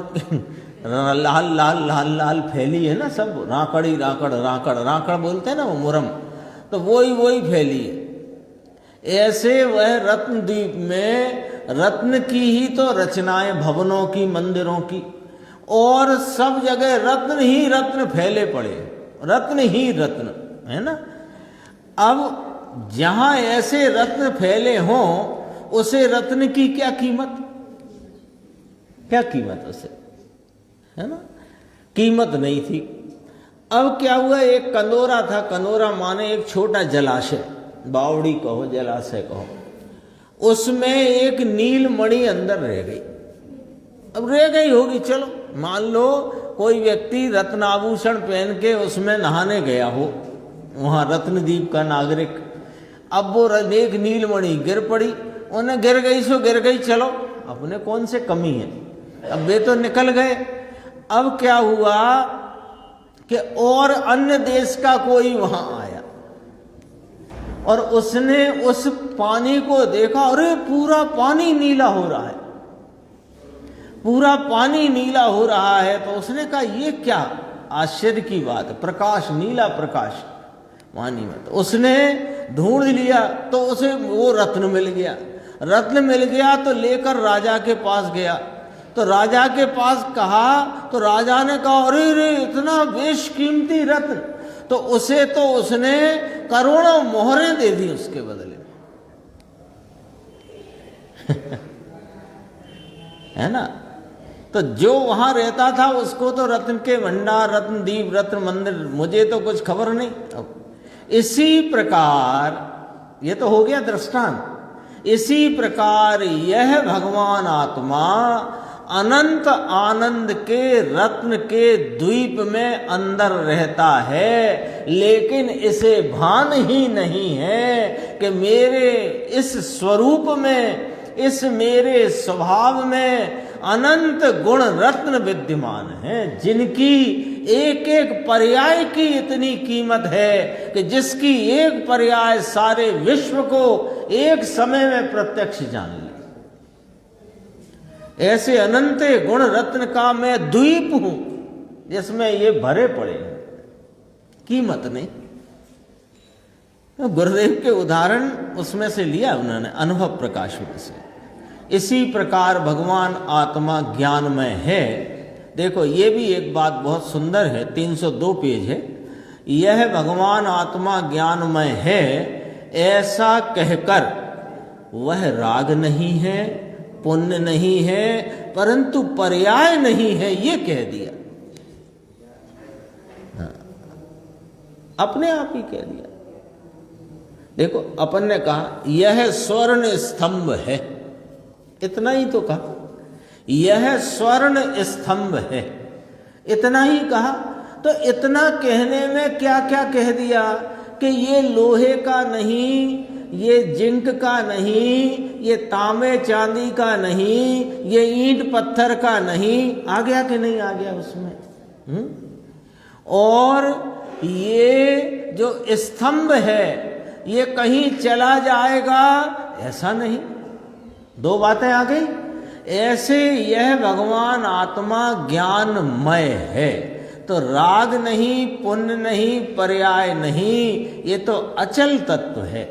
लाल लाल लाल लाल फैली है ना, सब राकड़ी राकड़ राकड़ राकड़ बोलते हैं ना वो मुरम, तो वही फैली है। ऐसे वह रत्न द्वीप में रत्न की ही तो रचनाएं, भवनों की, मंदिरों की, और सब जगह रत्न ही रत्न फैले पड़े, रत्न ही रत्न, है ना। अब जहां ऐसे रत्न फैले हों, उसे रत्न की क्या कीमत, क्या कीमत उसे, है ना, कीमत नहीं थी। अब क्या हुआ, एक कंदोरा था, कंदोरा माने एक छोटा जलाशय, बावड़ी कहो, जलाशय कहो, उसमें एक नील मणि अंदर रह गई। अब रह गई होगी, चलो मान लो कोई व्यक्ति रत्नाभूषण पहन के उसमें नहाने गया हो, वहां रत्नद्वीप का नागरिक, अब वो एक नीलमणि गिर पड़ी, उन्हें गिर गई सो गिर गई, चलो अपने कौन से कमी है, अब वे तो निकल गए। अब क्या हुआ कि और अन्य देश का कोई वहां आया और उसने उस पानी को देखा, अरे पूरा पानी नीला हो रहा है, पूरा पानी नीला हो रहा है। तो उसने कहा ये क्या आश्चर्य की बात है, प्रकाश, नीला प्रकाश पानी में। तो उसने ढूंढ लिया तो उसे वो रत्न मिल गया। रत्न मिल गया तो लेकर राजा के पास गया। तो राजा के पास कहा तो राजा ने कहा अरे रे इतना बेशकीमती रत्न। तो उसे तो उसने करोड़ों मोहरें दे दी उसके बदले है ना। तो जो वहां रहता था उसको तो रत्न के भंडार, रत्न दीप, रत्न मंदिर, मुझे तो कुछ खबर नहीं। इसी प्रकार ये तो हो गया दृष्टांत। इसी प्रकार यह भगवान आत्मा अनंत आनंद के रत्न के द्वीप में अंदर रहता है, लेकिन इसे भान ही नहीं है कि मेरे इस स्वरूप में, इस मेरे स्वभाव में अनंत गुण रत्न विद्यमान हैं, जिनकी एक एक पर्याय की इतनी कीमत है कि जिसकी एक पर्याय सारे विश्व को एक समय में प्रत्यक्ष जान ले। ऐसे अनंत गुण रत्न का मैं द्वीप हूं जिसमें ये भरे पड़े हैं, कीमत नहीं। तो गुरुदेव के उदाहरण उसमें से लिया उन्होंने, अनुभव प्रकाश में से। इसी प्रकार भगवान आत्मा ज्ञानमय है। देखो ये भी एक बात बहुत सुंदर है, 302 पेज है। यह भगवान आत्मा ज्ञानमय है ऐसा कहकर वह राग नहीं है, पुण्य नहीं है, परंतु पर्याय नहीं है, ये कह दिया। अपने आप ही कह दिया। देखो अपन ने कहा यह स्वर्ण स्तंभ है, इतना ही तो कहा, यह स्वर्ण स्तंभ है, इतना ही कहा। तो इतना कहने में क्या क्या कह दिया कि ये लोहे का नहीं, ये जिंक का नहीं, ये तांबे चांदी का नहीं, ये ईंट पत्थर का नहीं। आ गया कि नहीं आ गया उसमें? और ये जो स्तंभ है ये कहीं चला जाएगा, ऐसा नहीं। दो बातें आ गई। ऐसे यह भगवान आत्मा ज्ञानमय है, तो राग नहीं, पुण्य नहीं, पर्याय नहीं, ये तो अचल तत्व है,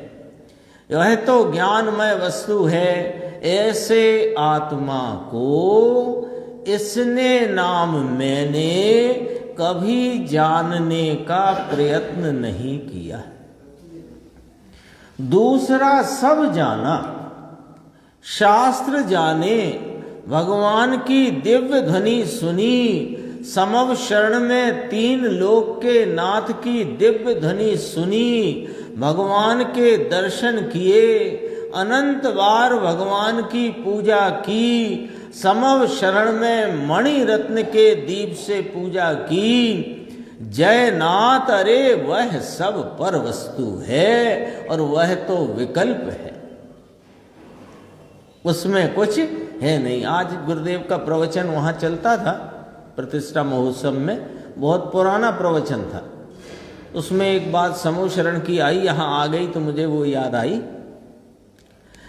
यह तो ज्ञानमय वस्तु है। ऐसे आत्मा को इसने नाम मैंने कभी जानने का प्रयत्न नहीं किया। दूसरा सब जाना, शास्त्र जाने, भगवान की दिव्य ध्वनि सुनी, समव शरण में 3 लोक के नाथ की दिव्य ध्वनि सुनी, भगवान के दर्शन किए, अनंत बार भगवान की पूजा की, समव शरण में मणि रत्न के दीप से पूजा की। जय नाथ, अरे वह सब पर वस्तु है और वह तो विकल्प है, उसमें कुछ है नहीं। आज गुरुदेव का प्रवचन वहां चलता था प्रतिष्ठा महोत्सव में, बहुत पुराना प्रवचन था। उसमें एक बात समूह शरण की आई, यहाँ आ गई तो मुझे वो याद आई।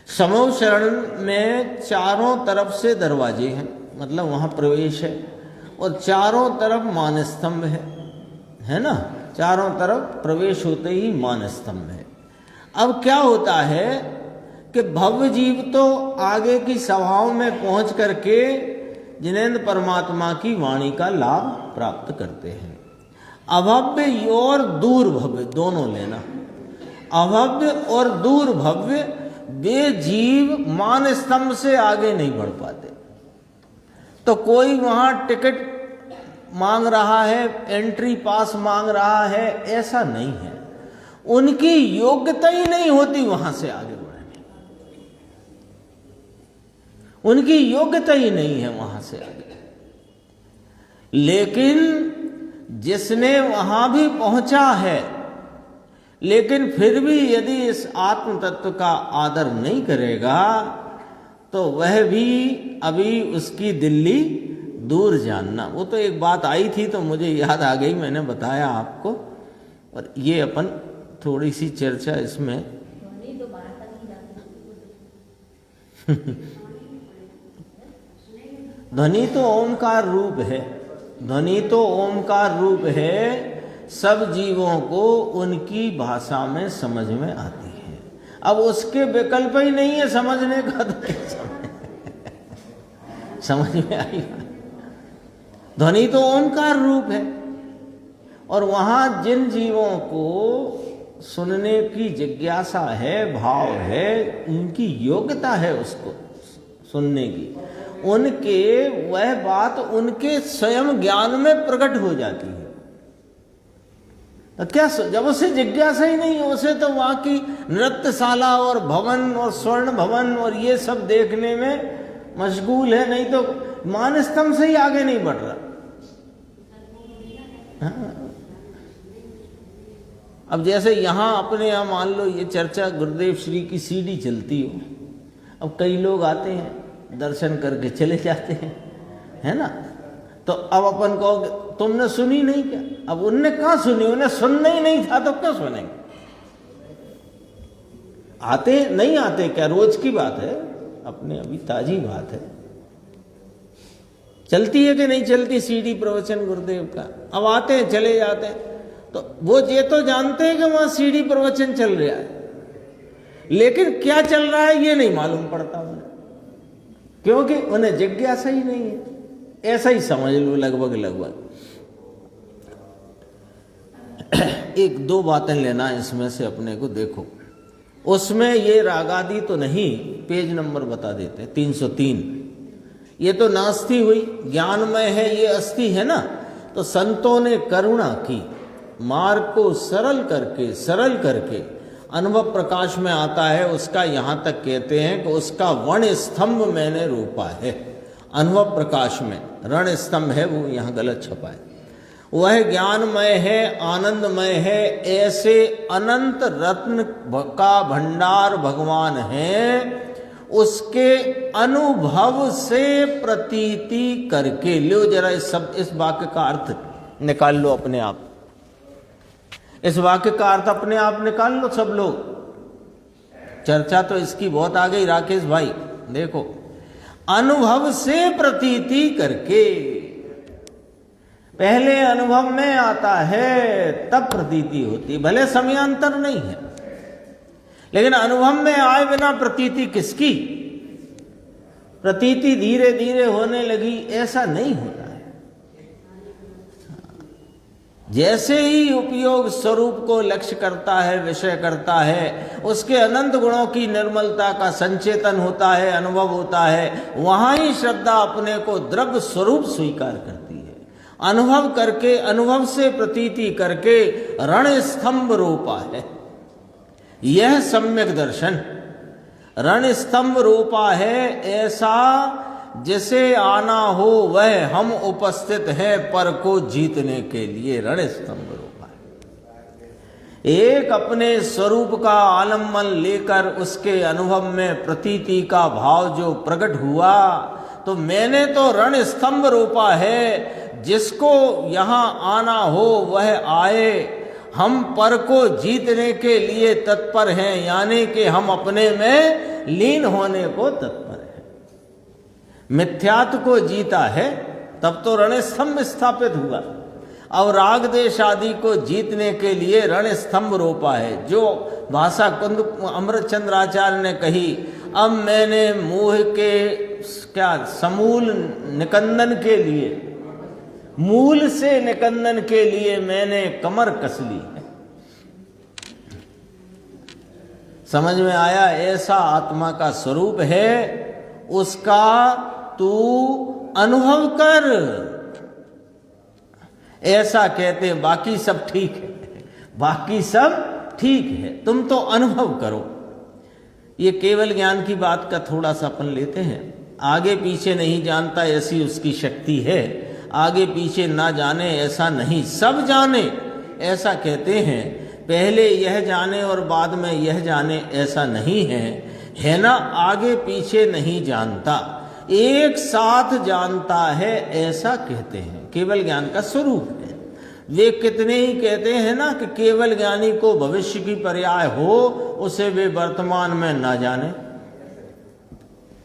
समूह शरण में चारों तरफ से दरवाजे हैं, मतलब वहाँ प्रवेश है, और चारों तरफ मानस्तंभ है ना, चारों तरफ प्रवेश होते ही मानस्तंभ है। अब क्या होता है कि भव्य जीव तो आगे की सभाओं में पहुंच करके जिनेंद्र परमात्मा की वाणी का लाभ प्राप्त करते हैं। अभव्य और दूर भव्य दोनों लेना, अभव्य और दूर भव्य, वे जीव मान स्तंभ से आगे नहीं बढ़ पाते। तो कोई वहां टिकट मांग रहा है, एंट्री पास मांग रहा है, ऐसा नहीं है। उनकी योग्यता ही नहीं होती वहां से आगे बढ़ने, उनकी योग्यता ही नहीं है वहां से आगे। लेकिन जिसने वहां भी पहुंचा है, लेकिन फिर भी यदि इस आत्म तत्व का आदर नहीं करेगा तो वह भी अभी उसकी दिल्ली दूर जानना। वो तो एक बात आई थी तो मुझे याद आ गई, मैंने बताया आपको। और ये अपन थोड़ी सी चर्चा इसमें ध्वनि तो ओमकार रूप है, ध्वनि तो ओमकार रूप है, सब जीवों को उनकी भाषा में समझ में आती है। अब उसके विकल्प ही नहीं है समझने का, तो क्या समझ में आई? ध्वनि तो ओमकार रूप है, और वहां जिन जीवों को सुनने की जिज्ञासा है, भाव है, उनकी योग्यता है उसको सुनने की, उनके वह बात उनके स्वयं ज्ञान में प्रकट हो जाती है। तो क्या जब उसे जिज्ञासा ही नहीं है, उसे तो वहां की नृत्यशाला और भवन और स्वर्ण भवन और ये सब देखने में मशगूल है, नहीं तो मान स्तंभ से ही आगे नहीं बढ़ रहा। हाँ। अब जैसे यहाँ अपने यहाँ मान लो ये चर्चा गुरुदेव श्री की सीडी चलती हो, अब कई लोग आते हैं दर्शन करके चले जाते हैं, है ना। तो अब अपन कहोगे तुमने सुनी नहीं क्या? अब उनने कहाँ सुनी, उन्हें सुनना ही नहीं था तो क्या सुनेंगे? आते नहीं आते क्या? रोज की बात है, अपने अभी ताजी बात है। चलती है कि नहीं चलती सीडी प्रवचन गुरुदेव का? अब आते हैं चले जाते हैं, तो वो ये तो जानते हैं कि वहां सीडी प्रवचन चल रहा है, लेकिन क्या चल रहा है ये नहीं मालूम पड़ता उन्हें, क्योंकि उन्हें जिज्ञासा ही नहीं है। ऐसा ही समझ लो लगभग लगभग। एक दो बातें लेना इसमें से अपने को। देखो उसमें ये रागादि तो नहीं, पेज नंबर बता देते 303। ये तो नास्ति हुई, ज्ञानमय है, ये अस्थि है ना। तो संतों ने करुणा की, मार्ग को सरल करके अनुभव प्रकाश में आता है, उसका यहाँ तक कहते हैं कि उसका वर्ण स्तंभ मैंने रोपा है। अनुभव प्रकाश में रण स्तंभ है, वो यहाँ गलत छपा है। वह ज्ञानमय है, आनंदमय है, ऐसे अनंत रत्न का भंडार भगवान है, उसके अनुभव से प्रतीति करके। लो जरा इस वाक्य का अर्थ निकाल लो अपने आप, इस वाक्य का अर्थ अपने आप निकाल लो सब लोग। चर्चा तो इसकी बहुत आ गई राकेश भाई। देखो, अनुभव से प्रतीति करके, पहले अनुभव में आता है तब प्रतीति होती है, भले समयांतर नहीं है, लेकिन अनुभव में आए बिना प्रतीति किसकी? प्रतीति धीरे धीरे होने लगी, ऐसा नहीं होता है। जैसे ही उपयोग स्वरूप को लक्ष्य करता है, विषय करता है, उसके अनंत गुणों की निर्मलता का संचेतन होता है, अनुभव होता है, वहां ही श्रद्धा अपने को द्रव्य स्वरूप स्वीकार करती है। अनुभव करके, अनुभव से प्रतीति करके रण स्तंभ रूपा है। यह सम्यक दर्शन रण स्तंभ रूपा है, ऐसा जिसे आना हो वह हम उपस्थित हैं पर को जीतने के लिए रण स्तंभ रूपा है। एक अपने स्वरूप का आलम्बन लेकर उसके अनुभव में प्रतीति का भाव जो प्रकट हुआ, तो मैंने तो रण स्तंभ रूपा है, जिसको यहाँ आना हो वह आए, हम पर को जीतने के लिए तत्पर हैं, यानी कि हम अपने में लीन होने को तत्पर हैं। मिथ्यात्व को जीता है तब तो रण स्तंभ स्थापित हुआ। और राग देश आदि को जीतने के लिए रण स्तंभ रोपा है। जो भाषा कुंद अमृतचंद्र आचार्य ने कही, अब मैंने मोह के क्या समूल निकंदन के लिए, मूल से निकंदन के लिए मैंने कमर कस ली है। समझ में आया? ऐसा आत्मा का स्वरूप है, उसका तू अनुभव कर, ऐसा कहते हैं। बाकी सब ठीक है, बाकी सब ठीक है, तुम तो अनुभव करो। ये केवल ज्ञान की बात का थोड़ा सा अपन लेते हैं। आगे पीछे नहीं जानता ऐसी उसकी शक्ति है, आगे पीछे ना जाने ऐसा नहीं, सब जाने ऐसा कहते हैं। पहले यह जाने और बाद में यह जाने ऐसा नहीं है, है ना। आगे पीछे नहीं जानता, एक साथ जानता है, ऐसा कहते हैं। केवल ज्ञान का स्वरूप है। वे कितने ही कहते हैं ना कि केवल ज्ञानी को भविष्य की पर्याय हो, उसे वे वर्तमान में ना जाने,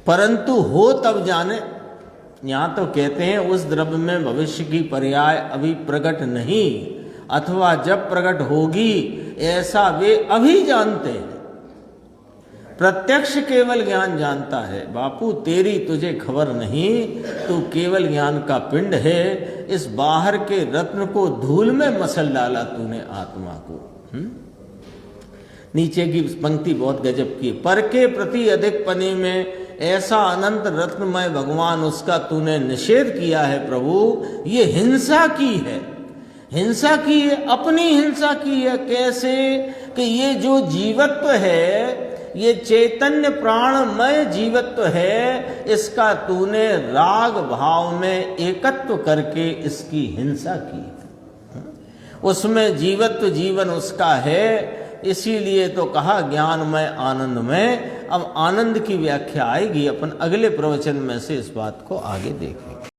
परंतु हो तब जाने। यहाँ तो कहते हैं उस द्रव्य में भविष्य की पर्याय अभी प्रकट नहीं, अथवा जब प्रकट होगी ऐसा वे अभी जानते हैं। प्रत्यक्ष केवल ज्ञान जानता है। बापू तेरी तुझे खबर नहीं, तू केवल ज्ञान का पिंड है। इस बाहर के रत्न को धूल में मसल डाला तूने आत्मा को। नीचे की पंक्ति बहुत गजब की। पर के प्रति अधिक पनी में ऐसा अनंत रत्नमय भगवान, उसका तूने निषेध किया है प्रभु। ये हिंसा की है, हिंसा की है, अपनी हिंसा की है। कैसे कि ये जो जीवत्व है, ये चैतन्य प्राणमय जीवत्व है, इसका तूने राग भाव में एकत्व करके इसकी हिंसा की। उसमें जीवत्व जीवन उसका है, इसीलिए तो कहा ज्ञानमय आनंदमय। अब आनंद की व्याख्या आएगी, अपन अगले प्रवचन में से इस बात को आगे देखेंगे।